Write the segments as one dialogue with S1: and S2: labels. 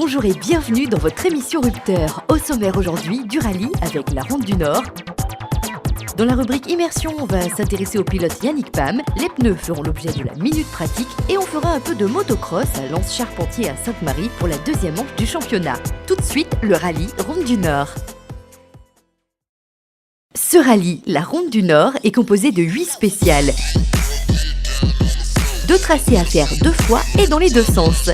S1: Bonjour et bienvenue dans votre émission Rupteur. Au sommaire aujourd'hui, du rallye avec la Ronde du Nord. Dans la rubrique Immersion, on va s'intéresser au pilote Yannick Pam. Les pneus feront l'objet de la minute pratique et on fera un peu de motocross à Lens-Charpentier à Sainte-Marie pour la deuxième manche du championnat. Tout de suite, le rallye Ronde du Nord. Ce rallye, la Ronde du Nord, est composé de 8 spéciales. 2 tracés à faire 2 fois et dans les 2 sens.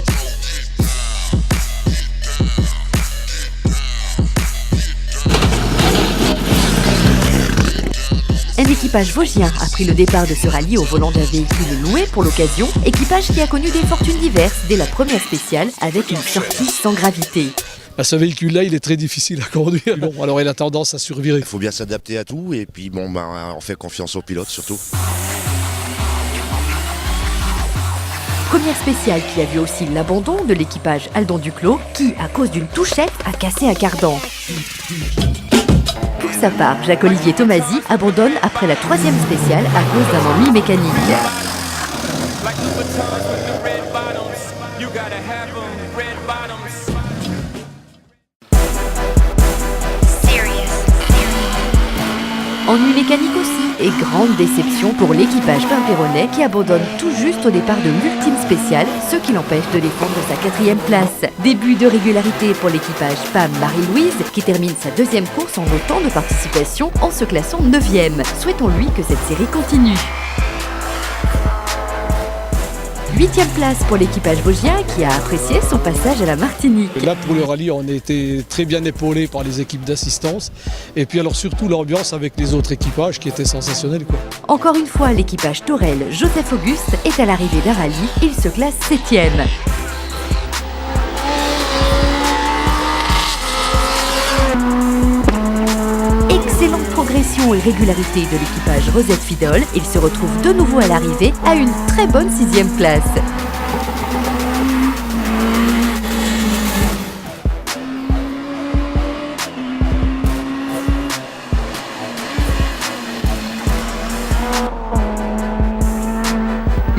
S1: Un équipage vosgien a pris le départ de ce rallye au volant d'un véhicule loué pour l'occasion, équipage qui a connu des fortunes diverses dès la première spéciale avec une sortie sans gravité.
S2: Ce véhicule-là, il est très difficile à conduire. Bon, alors il a tendance à survirer.
S3: Il faut bien s'adapter à tout et puis on fait confiance aux pilotes surtout.
S1: Première spéciale qui a vu aussi l'abandon de l'équipage Aldon Duclos qui, à cause d'une touchette, a cassé un cardan. Pour sa part, Jacques-Olivier Tomasi abandonne après la 3e spéciale à cause d'un ennui mécanique. Ennui mécanique aussi et grande déception pour l'équipage Pimpéronais qui abandonne tout juste au départ de l'ultime spéciale, ce qui l'empêche de défendre sa 4e place. Début de régularité pour l'équipage Pam Marie-Louise qui termine sa 2e course en autant de participation en se classant 9e. Souhaitons-lui que cette série continue. 8e place pour l'équipage vosgien qui a apprécié son passage à la Martinique.
S2: Là pour le rallye, on a été très bien épaulés par les équipes d'assistance et puis alors surtout l'ambiance avec les autres équipages qui était sensationnelle, quoi. Encore
S1: une fois, l'équipage Tourelle Joseph Auguste est à l'arrivée d'un rallye, il se classe 7e. Excellente progression et régularité de l'équipage Rosette Fidol, il se retrouve de nouveau à l'arrivée à une très bonne 6e place.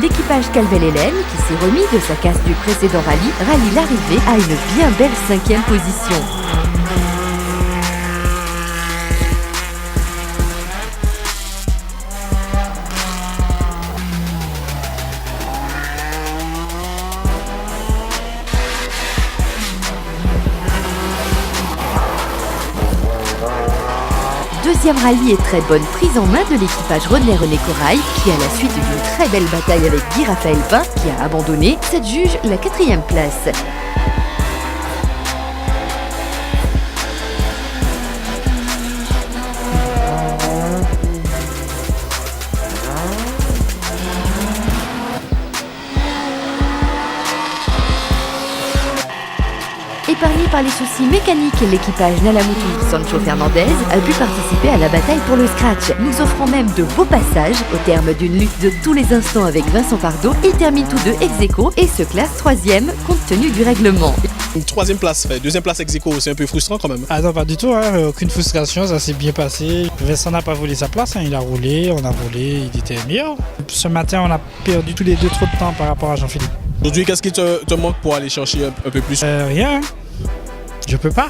S1: L'équipage Calvel-Hélène, qui s'est remis de sa casse du précédent rallie l'arrivée à une bien belle 5e position. Deuxième rallye et très bonne prise en main de l'équipage René Corail qui, à la suite d'une très belle bataille avec Guy Raphaël Pin, qui a abandonné, s'adjuge la 4e place. Épargné par les soucis mécaniques, l'équipage Nalamoutou Sancho Fernandez a pu participer à la bataille pour le scratch, nous offrant même de beaux passages. Au terme d'une lutte de tous les instants avec Vincent Pardo, ils terminent tous deux ex-aequo et se classent 3e compte tenu du règlement.
S4: Une 3e place, 2e place ex-aequo, c'est un peu frustrant quand même.
S5: Ah non, pas du tout, hein. Aucune frustration, ça s'est bien passé. Vincent n'a pas volé sa place, hein. Il a roulé, on a roulé, il était meilleur. Ce matin, on a perdu tous les 2 trop de temps par rapport à Jean-Philippe.
S4: Aujourd'hui, qu'est-ce qui te manque pour aller chercher un peu plus?
S5: Rien. Je peux pas.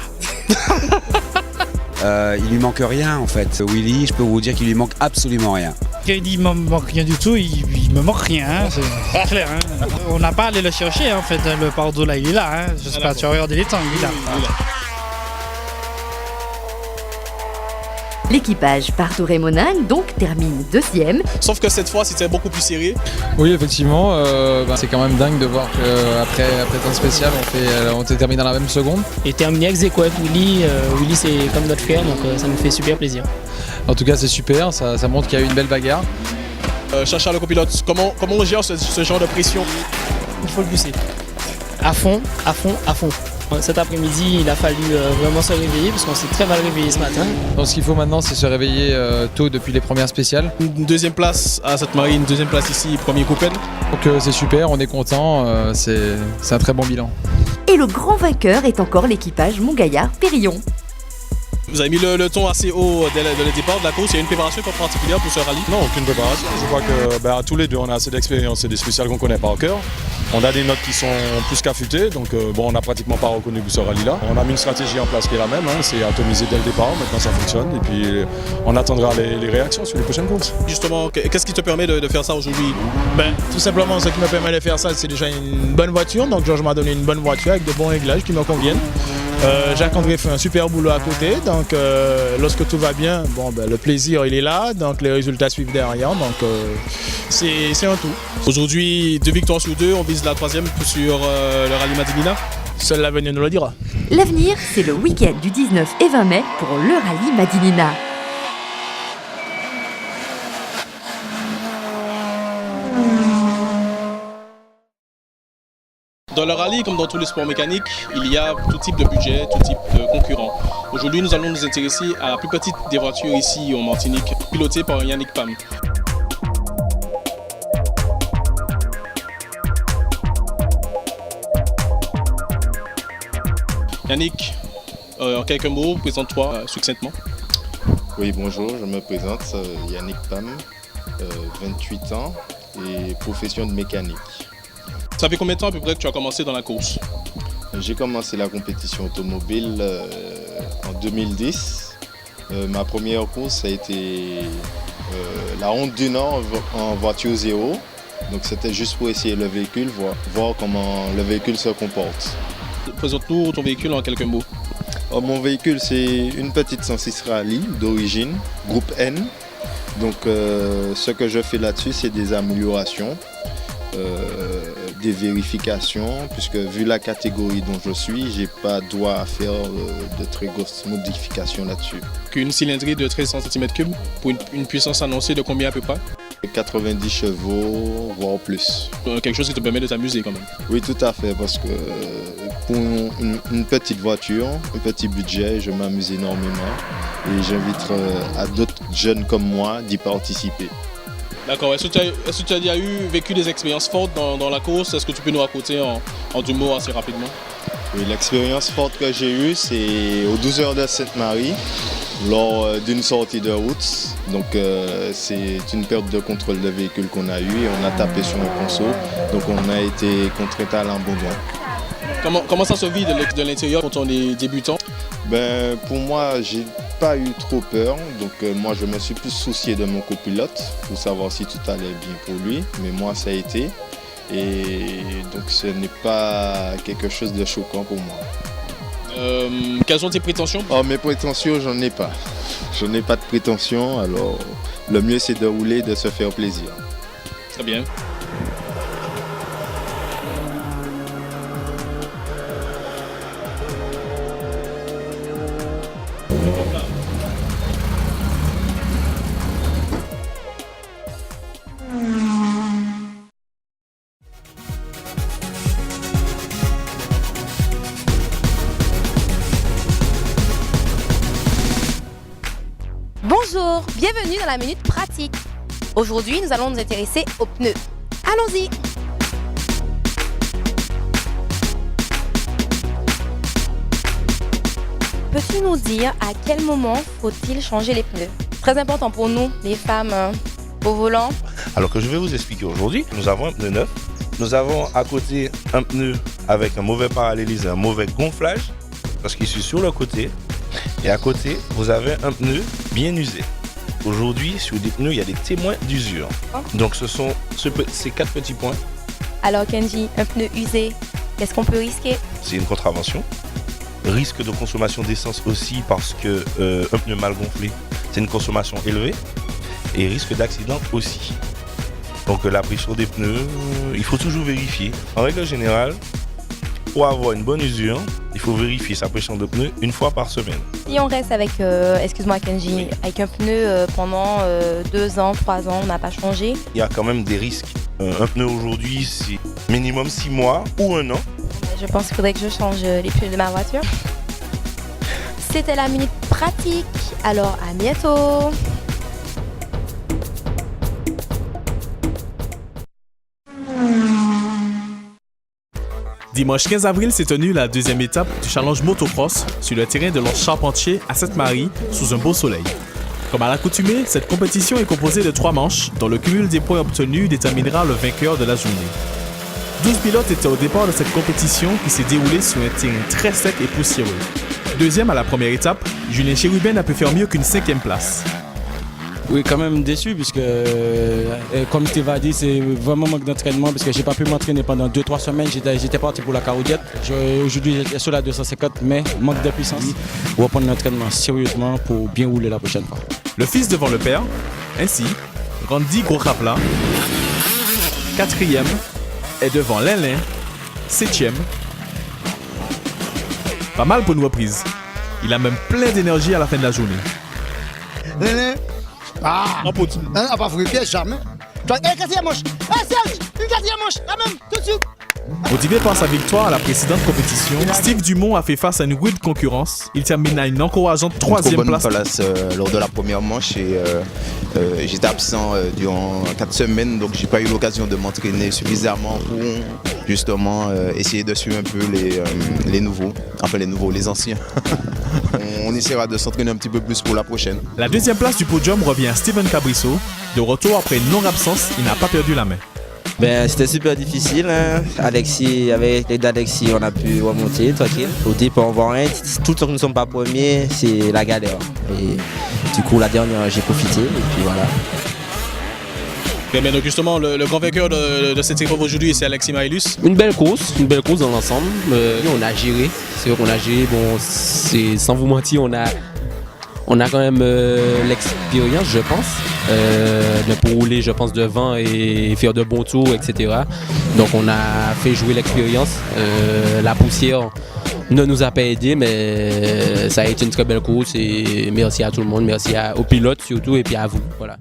S6: Il lui manque rien en fait. Willy, je peux vous dire qu'il lui manque absolument rien.
S5: Quand il dit qu'il me manque rien du tout, il me manque rien, hein. C'est clair. Hein. On n'a pas à aller le chercher, hein, en fait. Le Pardo là, il est là. Hein. Je sais pas, tu as regardé les temps, il est là.
S1: L'équipage Pardo-Rémonin donc termine 2e.
S4: Sauf que cette fois c'était beaucoup plus serré.
S7: Oui effectivement, c'est quand même dingue de voir qu'après temps spécial on termine dans la même seconde.
S8: Et terminé ex-aequo avec Willy, Willy c'est comme notre frère donc ça nous fait super plaisir.
S7: En tout cas c'est super, ça montre qu'il y a eu une belle bagarre.
S4: Chacha le copilote, comment on gère ce genre de pression?
S8: Il faut le pousser. À fond, à fond, à fond. Cet après-midi, il a fallu vraiment se réveiller parce qu'on s'est très mal réveillé ce matin.
S7: Donc ce qu'il faut maintenant, c'est se réveiller tôt depuis les premières spéciales.
S4: Une 2e place à Sainte-Marie, une 2e place ici, 1er Coupel.
S7: Donc c'est super, on est content, c'est un très bon bilan.
S1: Et le grand vainqueur est encore l'équipage Montgaillard-Périllon.
S4: Vous avez mis le ton assez haut dès le départ de la course. Il y a une préparation particulière pour ce rallye?
S9: Non, aucune préparation. Je crois que tous les deux, on a assez d'expérience. C'est des spéciales qu'on connaît par cœur. On a des notes qui sont plus qu'affûtées, donc on n'a pratiquement pas reconnu ce rallye-là. On a mis une stratégie en place qui est la même, c'est atomiser dès le départ. Maintenant, ça fonctionne. Et puis, on attendra les réactions sur les prochaines courses.
S4: Justement, qu'est-ce qui te permet de faire ça aujourd'hui?
S10: Tout simplement, ce qui me permet de faire ça, c'est déjà une bonne voiture. Donc, Georges m'a donné une bonne voiture avec de bons réglages qui me conviennent. Jacques-André fait un super boulot à côté, donc lorsque tout va bien, le plaisir il est là, donc les résultats suivent derrière, donc c'est un tout.
S4: Aujourd'hui, 2 victoires sur 2, on vise la 3e sur le rallye Madinina.
S10: Seul l'avenir nous le dira.
S1: L'avenir, c'est le week-end du 19 et 20 mai pour le rallye Madinina.
S4: Dans le rallye, comme dans tous les sports mécaniques, il y a tout type de budget, tout type de concurrents. Aujourd'hui, nous allons nous intéresser à la plus petite des voitures ici en Martinique, pilotée par Yannick Pam. Yannick, en quelques mots, présente-toi succinctement.
S11: Oui, bonjour, je me présente, Yannick Pam, 28 ans et profession de mécanique.
S4: Ça fait combien de temps à peu près que tu as commencé dans la course?
S11: J'ai commencé la compétition automobile en 2010. Ma première course a été la Ronde du Nord en voiture zéro. Donc c'était juste pour essayer le véhicule, voir comment le véhicule se comporte.
S4: Présente-nous ton véhicule en quelques mots.
S11: Mon véhicule, c'est une petite 106 Rallye d'origine, groupe N. Donc ce que je fais là-dessus, c'est des améliorations. Des vérifications, puisque vu la catégorie dont je suis, j'ai pas droit à faire de très grosses modifications là-dessus.
S4: Une cylindrée de 13 cm3 pour une puissance annoncée de combien à peu près?
S11: 90 chevaux, voire plus.
S4: Quelque chose qui te permet de t'amuser quand même.
S11: Oui, tout à fait, parce que pour une petite voiture, un petit budget, je m'amuse énormément et j'invite à d'autres jeunes comme moi d'y participer.
S4: D'accord. Est-ce que tu as déjà vécu des expériences fortes dans la course? Est-ce que tu peux nous raconter en 2 mots assez rapidement?
S11: Oui, l'expérience forte que j'ai eue, c'est aux 12 heures de Sainte-Marie, lors d'une sortie de route. Donc c'est une perte de contrôle de véhicule qu'on a eue et on a tapé sur le ponceau. Donc on a été contraint à l'abandon.
S4: Comment ça se vit de l'intérieur quand on est débutant?
S11: Pour moi, j'ai pas eu trop peur, donc moi je me suis plus soucié de mon copilote pour savoir si tout allait bien pour lui, mais moi ça a été, et donc ce n'est pas quelque chose de choquant pour moi.
S4: Quelles sont tes prétentions?
S11: Mes prétentions, j'en ai pas. Je n'ai pas de prétentions, alors le mieux c'est de rouler, de se faire plaisir.
S4: Très bien.
S12: Bonjour, bienvenue dans la minute pratique. Aujourd'hui, nous allons nous intéresser aux pneus. Allons-y. Peux-tu nous dire à quel moment faut-il changer les pneus? Très important pour nous, les femmes au volant.
S13: Alors que je vais vous expliquer aujourd'hui, nous avons un pneu neuf. Nous avons à côté un pneu avec un mauvais parallélisme, un mauvais gonflage, parce qu'il est sur le côté. Et à côté, vous avez un pneu bien usé. Aujourd'hui, sur des pneus, il y a des témoins d'usure. Donc ce sont ces 4 petits points.
S12: Alors Kenji, un pneu usé, qu'est-ce qu'on peut risquer?
S13: C'est une contravention. Risque de consommation d'essence aussi parce que un pneu mal gonflé, c'est une consommation élevée. Et risque d'accident aussi. Donc la pression des pneus, il faut toujours vérifier. En règle générale, pour avoir une bonne usure, il faut vérifier sa pression de pneu une fois par semaine.
S12: Si on reste avec, excuse-moi Kenji, avec un pneu pendant 2 ans, 3 ans, on n'a pas changé.
S13: Il y a quand même des risques. Un pneu aujourd'hui, c'est minimum 6 mois ou 1 an.
S12: Je pense qu'il faudrait que je change les pneus de ma voiture. C'était la minute pratique, alors à bientôt.
S14: Dimanche 15 avril s'est tenue la deuxième étape du challenge motocross sur le terrain de l'Anse Charpentier à Sainte-Marie sous un beau soleil. Comme à l'accoutumée, cette compétition est composée de 3 manches dont le cumul des points obtenus déterminera le vainqueur de la journée. 12 pilotes étaient au départ de cette compétition qui s'est déroulée sur un terrain très sec et poussiéreux. Deuxième à la première étape, Julien Chérubin n'a pu faire mieux qu'une 5e place.
S15: Oui, quand même déçu puisque, comme Steve a dit, c'est vraiment manque d'entraînement parce que j'ai pas pu m'entraîner pendant 2-3 semaines. J'étais parti pour la Carodiette. Aujourd'hui, j'étais sur la 250, mais manque de puissance. On va prendre l'entraînement sérieusement pour bien rouler la prochaine fois.
S14: Le fils devant le père, ainsi, Randy Grochavla, 4e, est devant Lin-Lin, 7e. Pas mal pour une reprise. Il a même plein d'énergie à la fin de la journée.
S16: Lin-Lin. Ah, pas vous piège jamais. Quatrième manche. Serge, une 4e manche, la même, tout de suite.
S14: Motivé par sa victoire à la précédente compétition, Steve Dumont a fait face à une rude concurrence. Il termine à une encourageante 3e place.
S17: Lors de la première manche et j'étais absent durant 4 semaines, donc j'ai pas eu l'occasion de m'entraîner suffisamment pour justement essayer de suivre un peu les nouveaux, enfin les anciens. On essaiera de s'entraîner un petit peu plus pour la prochaine.
S14: La 2e place du podium revient à Steven Cabrisso. De retour après une longue absence, il n'a pas perdu la main.
S18: C'était super difficile. Alexis, avec l'aide d'Alexis, on a pu remonter tranquille. Au départ, on voit rien. Tout le temps que nous ne sommes pas premiers, c'est la galère. Et du coup, la dernière, j'ai profité. Et puis voilà.
S4: Bien, donc justement, le grand vainqueur de cette épreuve aujourd'hui, c'est Alexis Maïlus.
S19: Une belle course dans l'ensemble. On a géré. C'est vrai qu'on a géré. Bon, sans vous mentir, on a quand même l'expérience, je pense, de rouler, je pense, devant et faire de bons tours, etc. Donc on a fait jouer l'expérience. La poussière ne nous a pas aidés, mais ça a été une très belle course et merci à tout le monde, merci aux pilotes surtout et puis à vous. Voilà.